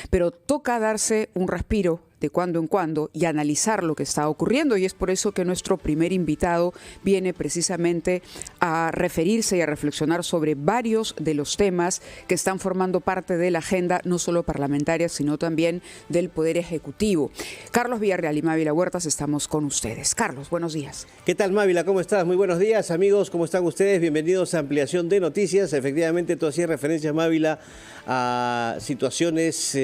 Pero toca darse un respiro de cuando en cuando y analizar lo que está ocurriendo, y es por eso que nuestro primer invitado viene precisamente a referirse y a reflexionar sobre varios de los temas que están formando parte de la agenda no solo parlamentaria, sino también del Poder Ejecutivo. Carlos Villarreal y Mávila Huertas, estamos con ustedes. Carlos, buenos días. ¿Qué tal, Mávila? ¿Cómo estás? Muy buenos días, amigos. ¿Cómo están ustedes? Bienvenidos a Ampliación de Noticias. Efectivamente, tú hacías referencia, Mávila, a situaciones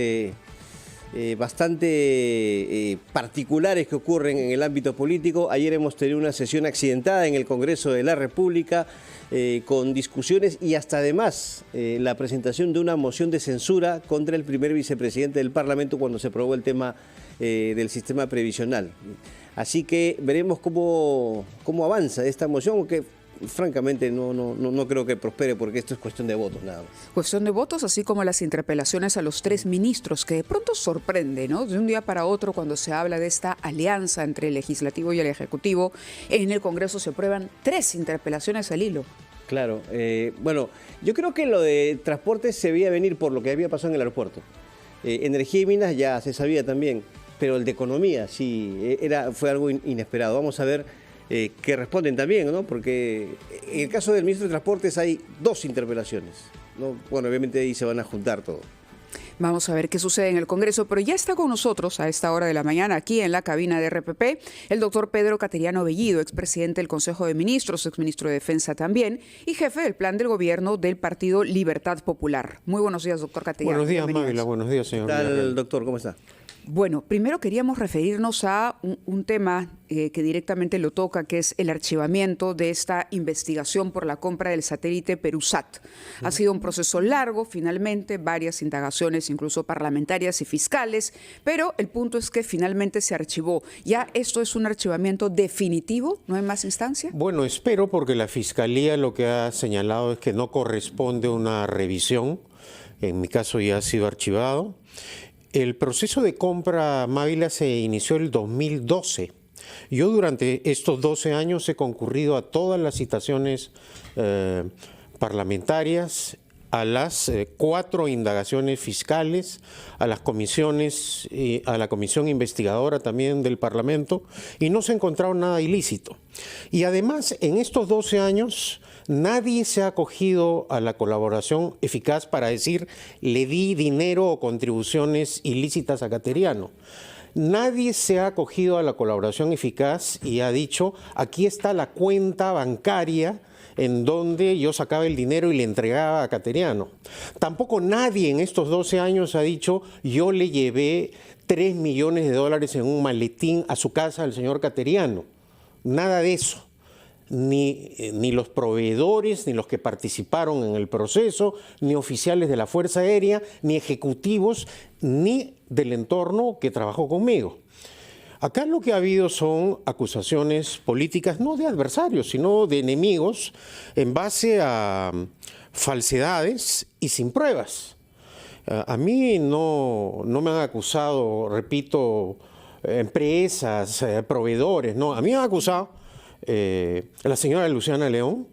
bastante particulares que ocurren en el ámbito político. Ayer hemos tenido una sesión accidentada en el Congreso de la República con discusiones y hasta además la presentación de una moción de censura contra el primer vicepresidente del Parlamento cuando se aprobó el tema del sistema previsional. Así que veremos cómo avanza esta moción, aunque francamente no creo que prospere porque esto es cuestión de votos nada más. Cuestión de votos, así como las interpelaciones a los 3 ministros, que de pronto sorprende, ¿no? De un día para otro, cuando se habla de esta alianza entre el Legislativo y el Ejecutivo, en el Congreso se aprueban 3 interpelaciones al hilo. Claro, bueno, yo creo que lo de transporte se veía venir por lo que había pasado en el aeropuerto. Energía y minas ya se sabía también, pero el de economía sí, fue algo inesperado. Vamos a ver que responden también, ¿no? Porque en el caso del ministro de Transportes hay 2 interpelaciones, ¿no? Bueno, obviamente ahí se van a juntar todo. Vamos a ver qué sucede en el Congreso, pero ya está con nosotros a esta hora de la mañana aquí en la cabina de RPP el doctor Pedro Cateriano Bellido, expresidente del Consejo de Ministros, exministro de Defensa también y jefe del plan del gobierno del Partido Libertad Popular. Muy buenos días, doctor Cateriano. Buenos días, Mávila. Buenos días, señor. ¿Qué tal, doctor? ¿Cómo está? Bueno, primero queríamos referirnos a un tema que directamente lo toca, que es el archivamiento de esta investigación por la compra del satélite Perusat. Ha sido un proceso largo, finalmente, varias indagaciones, incluso parlamentarias y fiscales, pero el punto es que finalmente se archivó. ¿Ya esto es un archivamiento definitivo? ¿No hay más instancia? Bueno, espero, porque la Fiscalía lo que ha señalado es que no corresponde una revisión. En mi caso ya ha sido archivado. El proceso de compra, Mávila, se inició en el 2012. Yo durante estos 12 años he concurrido a todas las citaciones parlamentarias, a las 4 indagaciones fiscales, a las comisiones, a la comisión investigadora también del Parlamento, y no se ha encontrado nada ilícito. Y además, en estos 12 años, nadie se ha acogido a la colaboración eficaz para decir le di dinero o contribuciones ilícitas a Cateriano. Nadie se ha acogido a la colaboración eficaz y ha dicho aquí está la cuenta bancaria en donde yo sacaba el dinero y le entregaba a Cateriano. Tampoco nadie en estos 12 años ha dicho yo le llevé $3 millones en un maletín a su casa al señor Cateriano. Nada de eso. Ni los proveedores, ni los que participaron en el proceso, ni oficiales de la Fuerza Aérea, ni ejecutivos, ni del entorno que trabajó conmigo. Acá lo que ha habido son acusaciones políticas, no de adversarios, sino de enemigos, en base a falsedades y sin pruebas. A mí no me han acusado, repito, empresas, proveedores, no, a mí me han acusado la señora Luciana León,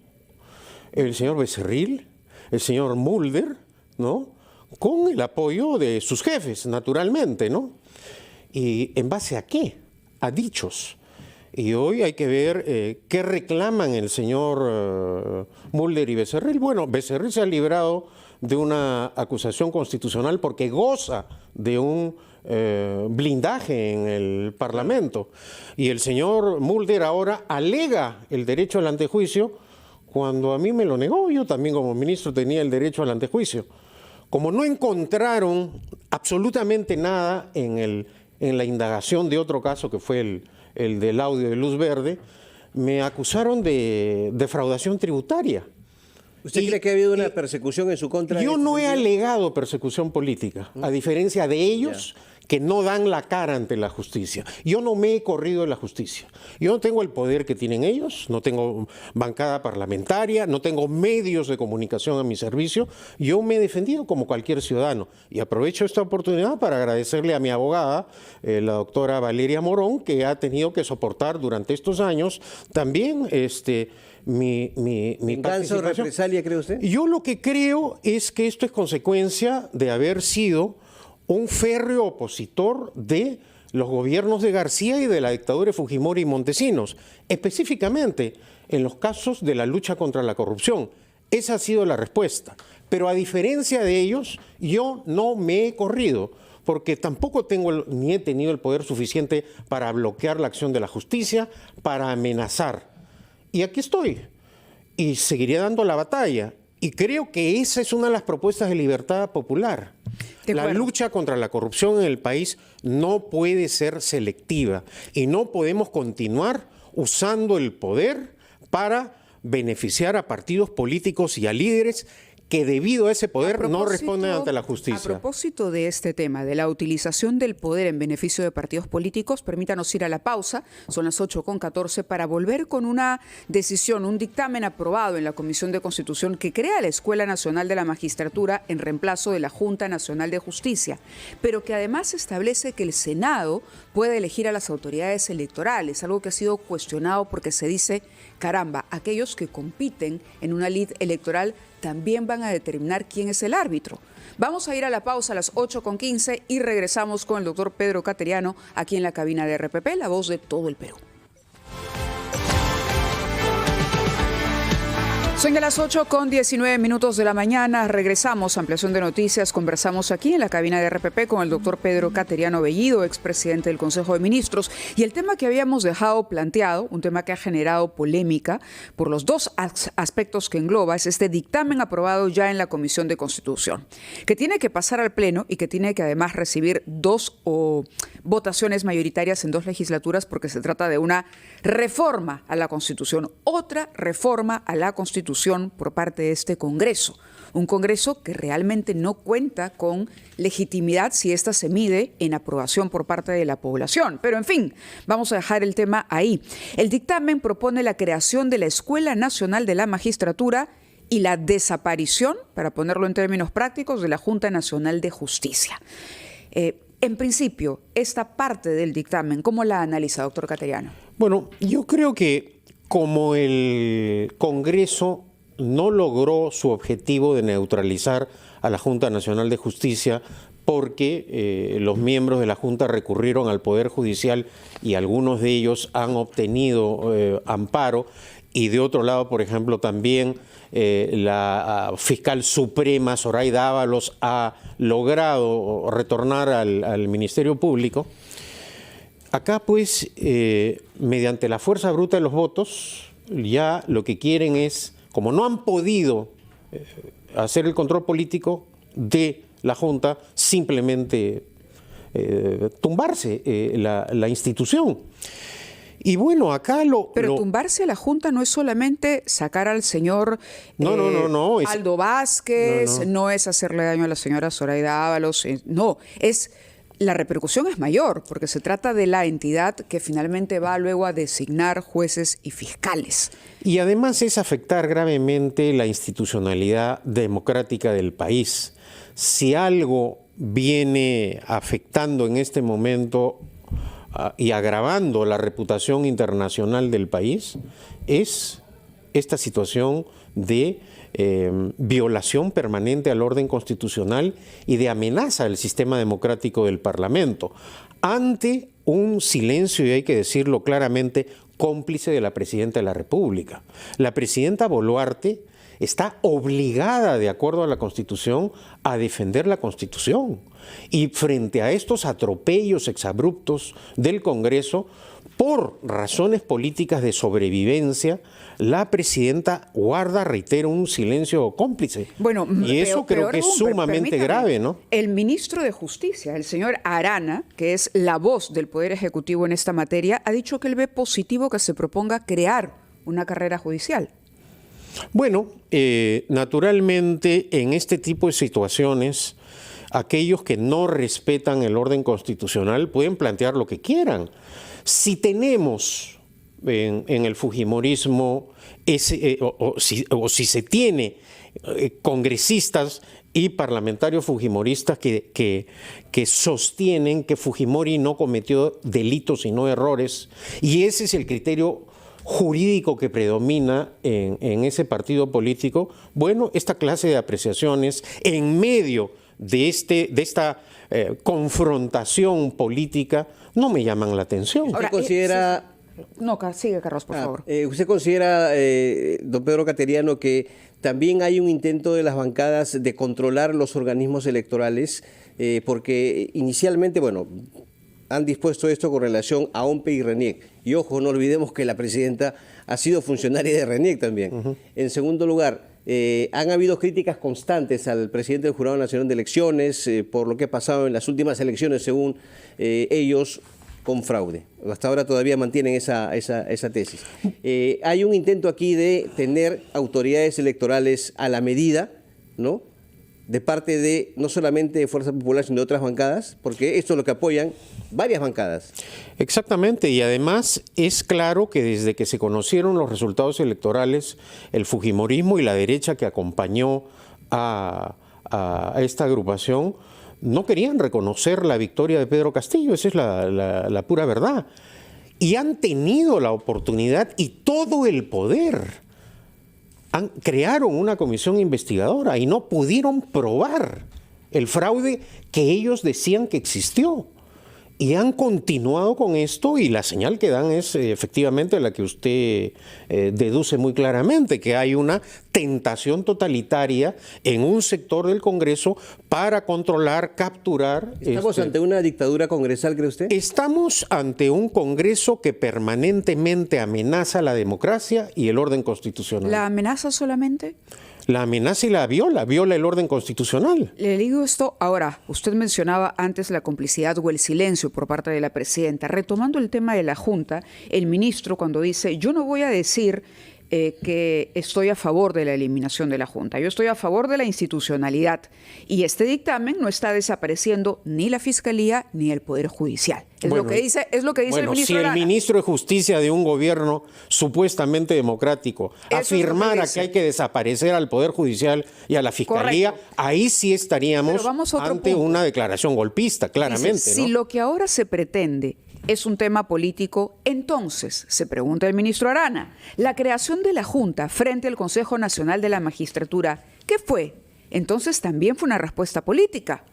el señor Becerril, el señor Mulder, ¿no? Con el apoyo de sus jefes, naturalmente, ¿no? ¿Y en base a qué? A dichos. Y hoy hay que ver qué reclaman el señor Mulder y Becerril. Bueno, Becerril se ha librado de una acusación constitucional porque goza de un blindaje en el Parlamento. Y el señor Mulder ahora alega el derecho al antejuicio cuando a mí me lo negó. Yo también como ministro tenía el derecho al antejuicio. Como no encontraron absolutamente nada en la indagación de otro caso que fue el del audio de Luz Verde, me acusaron de defraudación tributaria. ¿Usted cree que ha habido una persecución en su contra? Yo no he alegado persecución política, a diferencia de ellos que no dan la cara ante la justicia. Yo no me he corrido de la justicia. Yo no tengo el poder que tienen ellos, no tengo bancada parlamentaria, no tengo medios de comunicación a mi servicio. Yo me he defendido como cualquier ciudadano. Y aprovecho esta oportunidad para agradecerle a mi abogada, la doctora Valeria Morón, que ha tenido que soportar durante estos años también mi ¿Venganza o represalia, cree usted? Yo lo que creo es que esto es consecuencia de haber sido un férreo opositor de los gobiernos de García y de la dictadura de Fujimori y Montesinos, específicamente en los casos de la lucha contra la corrupción. Esa ha sido la respuesta. Pero a diferencia de ellos, yo no me he corrido, porque tampoco tengo ni he tenido el poder suficiente para bloquear la acción de la justicia, para amenazar. Y aquí estoy, y seguiré dando la batalla. Y creo que esa es una de las propuestas de Libertad Popular. La lucha contra la corrupción en el país no puede ser selectiva y no podemos continuar usando el poder para beneficiar a partidos políticos y a líderes que debido a ese poder no responden ante la justicia. A propósito de este tema, de la utilización del poder en beneficio de partidos políticos, permítanos ir a la pausa, son las 8:14, para volver con una decisión, un dictamen aprobado en la Comisión de Constitución que crea la Escuela Nacional de la Magistratura en reemplazo de la Junta Nacional de Justicia, pero que además establece que el Senado puede elegir a las autoridades electorales, algo que ha sido cuestionado porque se dice, caramba, aquellos que compiten en una lid electoral también van a determinar quién es el árbitro. Vamos a ir a la pausa a las 8:15 y regresamos con el doctor Pedro Cateriano aquí en la cabina de RPP, la voz de todo el Perú. Son ya las 8:19 de la mañana, regresamos a Ampliación de Noticias, conversamos aquí en la cabina de RPP con el doctor Pedro Cateriano Bellido, expresidente del Consejo de Ministros, y el tema que habíamos dejado planteado, un tema que ha generado polémica por los dos aspectos que engloba, es este dictamen aprobado ya en la Comisión de Constitución, que tiene que pasar al Pleno y que tiene que además recibir dos votaciones mayoritarias en 2 legislaturas porque se trata de una reforma a la Constitución, otra reforma a la Constitución por parte de este Congreso. Un Congreso que realmente no cuenta con legitimidad si ésta se mide en aprobación por parte de la población. Pero en fin, vamos a dejar el tema ahí. El dictamen propone la creación de la Escuela Nacional de la Magistratura y la desaparición, para ponerlo en términos prácticos, de la Junta Nacional de Justicia. En principio, esta parte del dictamen, ¿cómo la analiza, doctor Cateriano? Bueno, yo creo que como el Congreso no logró su objetivo de neutralizar a la Junta Nacional de Justicia porque los miembros de la Junta recurrieron al Poder Judicial y algunos de ellos han obtenido amparo, y de otro lado, por ejemplo, también la fiscal suprema, Zoraida Ábalos, ha logrado retornar al Ministerio Público. Acá, pues, mediante la fuerza bruta de los votos, ya lo que quieren es, como no han podido hacer el control político de la Junta, simplemente tumbarse la institución. Y bueno, acá Pero tumbarse a la Junta no es solamente sacar al señor Aldo Vázquez, no es hacerle daño a la señora Zoraida Ábalos, no, la repercusión es mayor, porque se trata de la entidad que finalmente va luego a designar jueces y fiscales. Y además es afectar gravemente la institucionalidad democrática del país. Si algo viene afectando en este momento y agravando la reputación internacional del país, es esta situación de violación permanente al orden constitucional y de amenaza al sistema democrático del Parlamento, ante un silencio, y hay que decirlo claramente, cómplice de la Presidenta de la República. La Presidenta Boluarte está obligada, de acuerdo a la Constitución, a defender la Constitución. Y frente a estos atropellos exabruptos del Congreso, por razones políticas de sobrevivencia, la presidenta guarda, reitero, un silencio cómplice. Bueno, y eso creo que es sumamente grave, ¿no? El ministro de Justicia, el señor Arana, que es la voz del Poder Ejecutivo en esta materia, ha dicho que él ve positivo que se proponga crear una carrera judicial. Bueno, naturalmente en este tipo de situaciones, aquellos que no respetan el orden constitucional pueden plantear lo que quieran. Si tenemos en el fujimorismo, si se tiene congresistas y parlamentarios fujimoristas que sostienen que Fujimori no cometió delitos sino errores, y ese es el criterio jurídico que predomina en ese partido político, bueno, esta clase de apreciaciones en medio de esta confrontación política no me llaman la atención. ¿Usted Ahora, considera... No, sigue, Carlos, por favor. ¿Usted considera, don Pedro Cateriano, que también hay un intento de las bancadas de controlar los organismos electorales? Porque inicialmente, bueno, han dispuesto esto con relación a OMPE y RENIEC. Y ojo, no olvidemos que la presidenta ha sido funcionaria de RENIEC también. En segundo lugar, han habido críticas constantes al presidente del Jurado Nacional de Elecciones por lo que ha pasado en las últimas elecciones, según ellos, con fraude. Hasta ahora todavía mantienen esa tesis. Hay un intento aquí de tener autoridades electorales a la medida, ¿no?, de parte de no solamente de Fuerza Popular, sino de otras bancadas, porque esto es lo que apoyan varias bancadas. Exactamente, y además es claro que desde que se conocieron los resultados electorales, el fujimorismo y la derecha que acompañó a esta agrupación no querían reconocer la victoria de Pedro Castillo, esa es la pura verdad. Y han tenido la oportunidad y todo el poder. Crearon una comisión investigadora y no pudieron probar el fraude que ellos decían que existió. Y han continuado con esto y la señal que dan es efectivamente la que usted deduce muy claramente, que hay una tentación totalitaria en un sector del Congreso para controlar, capturar. ¿Estamos ante una dictadura congresal, cree usted? Estamos ante un Congreso que permanentemente amenaza la democracia y el orden constitucional. ¿La amenaza solamente? La amenaza y la viola el orden constitucional. Le digo esto ahora, usted mencionaba antes la complicidad o el silencio por parte de la presidenta. Retomando el tema de la Junta, el ministro cuando dice, yo no voy a decir que estoy a favor de la eliminación de la Junta, yo estoy a favor de la institucionalidad y este dictamen no está desapareciendo ni la Fiscalía ni el Poder Judicial. Es lo que dice el ministro si el Arana. ministro de Justicia de un gobierno supuestamente democrático afirmara que hay que desaparecer al Poder Judicial y a la Fiscalía, correcto, ahí sí estaríamos ante punto. una declaración golpista, claramente. Dice, si ¿no? lo que ahora se pretende es un tema político, entonces, se pregunta el ministro Arana, la creación de la Junta frente al Consejo Nacional de la Magistratura, ¿qué fue? Entonces también fue una respuesta política.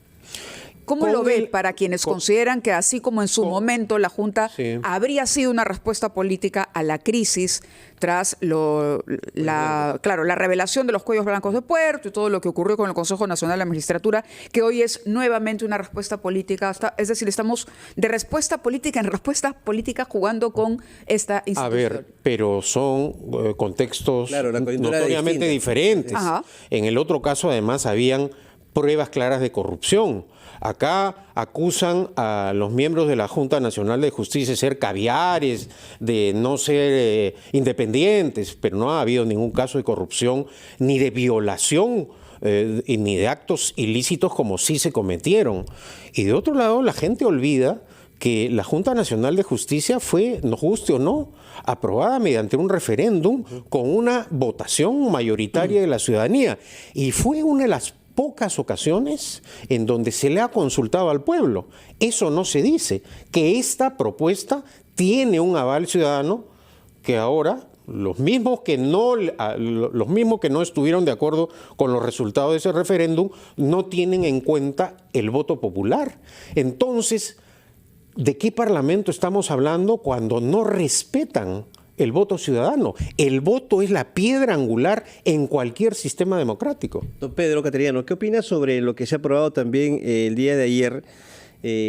¿Cómo lo ve para quienes consideran que así como en su momento la Junta habría sido una respuesta política a la crisis tras la revelación de los cuellos blancos de Puerto y todo lo que ocurrió con el Consejo Nacional de la Magistratura, que hoy es nuevamente una respuesta política, es decir, estamos de respuesta política en respuesta política jugando con esta institución? A ver, pero son contextos notoriamente diferentes. Ajá. En el otro caso, además, habían pruebas claras de corrupción. Acá acusan a los miembros de la Junta Nacional de Justicia de ser caviares, de no ser independientes, pero no ha habido ningún caso de corrupción ni de violación ni de actos ilícitos como sí se cometieron. Y de otro lado, la gente olvida que la Junta Nacional de Justicia fue, no guste o no, aprobada mediante un referéndum con una votación mayoritaria de la ciudadanía. Y fue una de las pocas ocasiones en donde se le ha consultado al pueblo. Eso no se dice, que esta propuesta tiene un aval ciudadano que ahora los mismos que no estuvieron de acuerdo con los resultados de ese referéndum no tienen en cuenta el voto popular. Entonces, ¿de qué parlamento estamos hablando cuando no respetan el voto ciudadano? El voto es la piedra angular en cualquier sistema democrático. Don Pedro Cateriano, ¿qué opina sobre lo que se ha aprobado también el día de ayer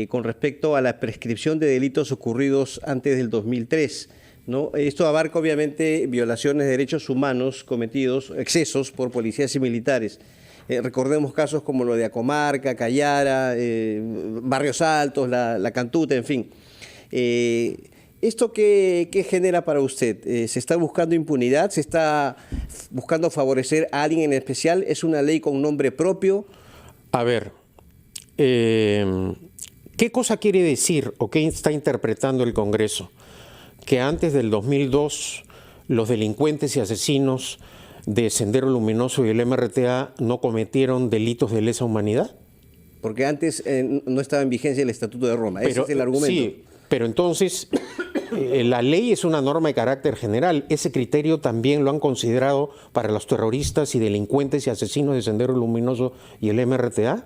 con respecto a la prescripción de delitos ocurridos antes del 2003? ¿No? Esto abarca obviamente violaciones de derechos humanos cometidos, excesos por policías y militares. Recordemos casos como lo de Acomarca, Cayara, Barrios Altos, la Cantuta, en fin. ¿Esto qué genera para usted? ¿Se está buscando impunidad? ¿Se está buscando favorecer a alguien en especial? ¿Es una ley con nombre propio? A ver, ¿qué cosa quiere decir o qué está interpretando el Congreso? Que antes del 2002 los delincuentes y asesinos de Sendero Luminoso y el MRTA no cometieron delitos de lesa humanidad. Porque antes no estaba en vigencia el Estatuto de Roma, ese es el argumento. Sí, pero entonces la ley es una norma de carácter general. Ese criterio también lo han considerado para los terroristas y delincuentes y asesinos de Sendero Luminoso y el MRTA.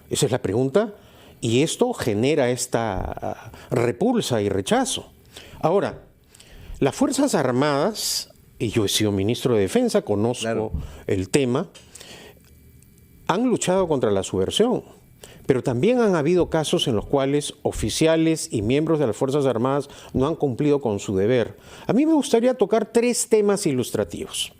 Esa es la pregunta. Y esto genera esta repulsa y rechazo. Ahora, las Fuerzas Armadas, y yo he sido ministro de Defensa, conozco el tema, han luchado contra la subversión, pero también han habido casos en los cuales oficiales y miembros de las Fuerzas Armadas no han cumplido con su deber. A mí me gustaría tocar 3 temas ilustrativos.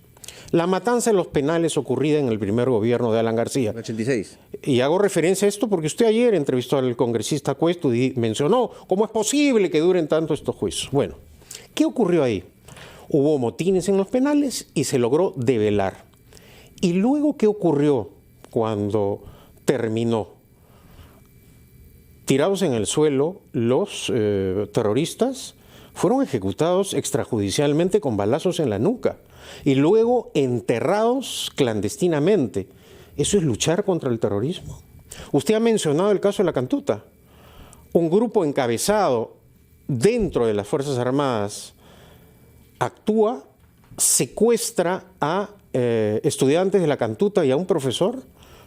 La matanza en los penales ocurrida en el primer gobierno de Alan García. 86. Y hago referencia a esto porque usted ayer entrevistó al congresista Cuesto y mencionó cómo es posible que duren tanto estos juicios. Bueno, ¿qué ocurrió ahí? Hubo motines en los penales y se logró develar. ¿Y luego qué ocurrió cuando terminó? Tirados en el suelo, los terroristas fueron ejecutados extrajudicialmente con balazos en la nuca y luego enterrados clandestinamente. ¿Eso es luchar contra el terrorismo? Usted ha mencionado el caso de la Cantuta. Un grupo encabezado dentro de las Fuerzas Armadas actúa, secuestra a estudiantes de la Cantuta y a un profesor,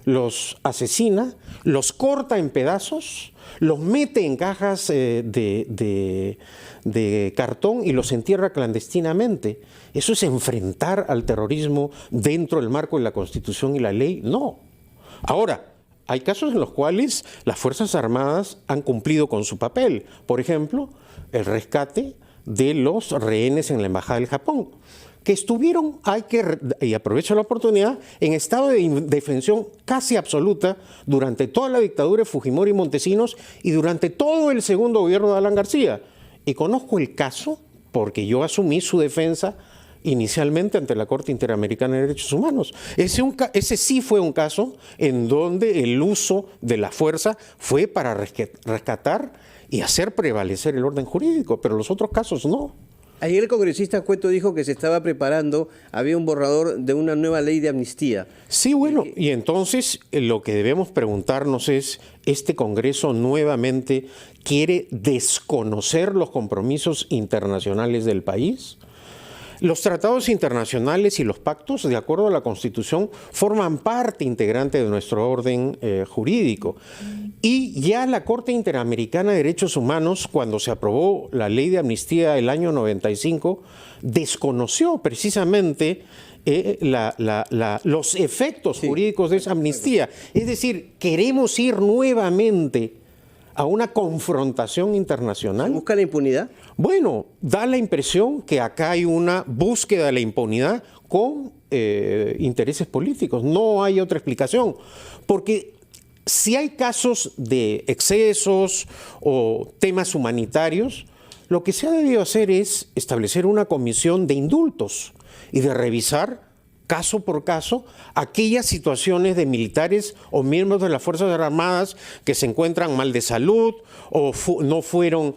los asesina, los corta en pedazos, los mete en cajas de cartón y los entierra clandestinamente. ¿Eso es enfrentar al terrorismo dentro del marco de la Constitución y la ley? No. Ahora, hay casos en los cuales las Fuerzas Armadas han cumplido con su papel. Por ejemplo, el rescate de los rehenes en la Embajada del Japón, que estuvieron, y aprovecho la oportunidad, en estado de indefensión casi absoluta durante toda la dictadura de Fujimori y Montesinos y durante todo el segundo gobierno de Alan García. Y conozco el caso porque yo asumí su defensa inicialmente ante la Corte Interamericana de Derechos Humanos. Ese sí fue un caso en donde el uso de la fuerza fue para rescatar y hacer prevalecer el orden jurídico, pero los otros casos no. Ayer el congresista Cueto dijo que se estaba preparando, había un borrador de una nueva ley de amnistía. Sí, bueno, y entonces lo que debemos preguntarnos es, ¿este Congreso nuevamente quiere desconocer los compromisos internacionales del país? Los tratados internacionales y los pactos, de acuerdo a la Constitución, forman parte integrante de nuestro orden jurídico. Y ya la Corte Interamericana de Derechos Humanos, cuando se aprobó la ley de amnistía el año 95, desconoció precisamente los efectos jurídicos de esa amnistía. Es decir, queremos ir nuevamente a una confrontación internacional. ¿Se busca la impunidad? Bueno, da la impresión que acá hay una búsqueda de la impunidad con intereses políticos. No hay otra explicación. Porque si hay casos de excesos o temas humanitarios, lo que se ha debido hacer es establecer una comisión de indultos y de revisar caso por caso aquellas situaciones de militares o miembros de las Fuerzas Armadas que se encuentran mal de salud o no fueron,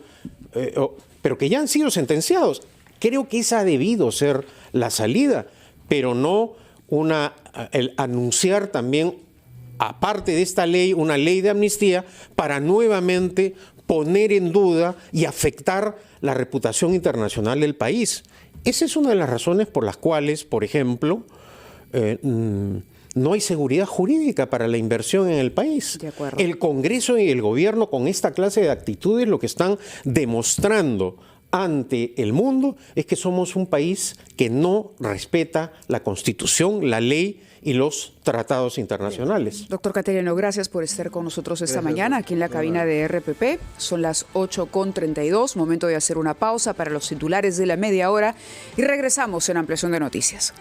pero que ya han sido sentenciados. Creo que esa ha debido ser la salida, pero no el anunciar también, aparte de esta ley, una ley de amnistía para nuevamente poner en duda y afectar la reputación internacional del país. Esa es una de las razones por las cuales, por ejemplo, no hay seguridad jurídica para la inversión en el país. De acuerdo. El Congreso y el Gobierno con esta clase de actitudes lo que están demostrando ante el mundo es que somos un país que no respeta la Constitución, la ley y los tratados internacionales. Doctor Cateriano, gracias por estar con nosotros esta mañana aquí en la cabina de RPP. Son las 8:32, momento de hacer una pausa para los titulares de la media hora y regresamos en Ampliación de Noticias.